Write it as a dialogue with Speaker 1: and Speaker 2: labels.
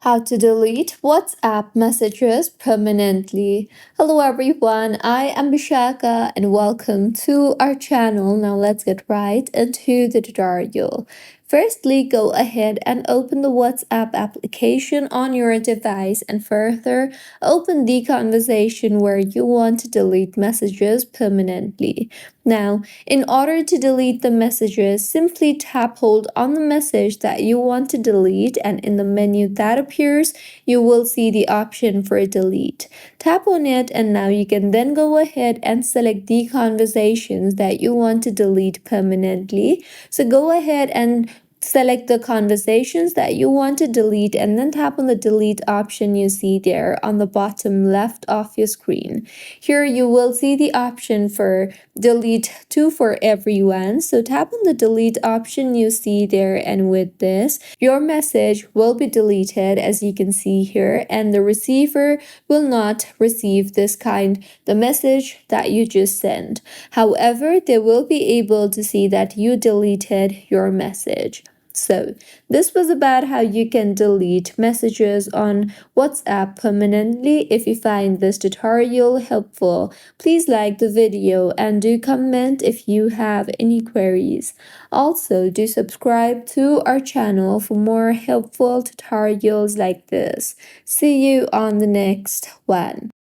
Speaker 1: How to delete WhatsApp messages permanently. Hello everyone, I am Bishaka and welcome to our channel. Now let's get right into the tutorial. Firstly, go ahead and open the WhatsApp application on your device and further open the conversation where you want to delete messages permanently. Now, in order to delete the messages, simply tap hold on the message that you want to delete, and in the menu that appears, you will see the option for delete. Tap on it, and now you can then go ahead and select the conversations that you want to delete permanently. So go ahead and select the conversations that you want to delete and then tap on the delete option you see there on the bottom left of your screen. Here you will see the option for delete to for everyone. So tap on the delete option you see there, and with this, your message will be deleted as you can see here, and the receiver will not receive the message that you just sent. However, they will be able to see that you deleted your message. So, this was about how you can delete messages on WhatsApp permanently. If you find this tutorial helpful, please like the video and do comment if you have any queries. Also, do subscribe to our channel for more helpful tutorials like this. See you on the next one.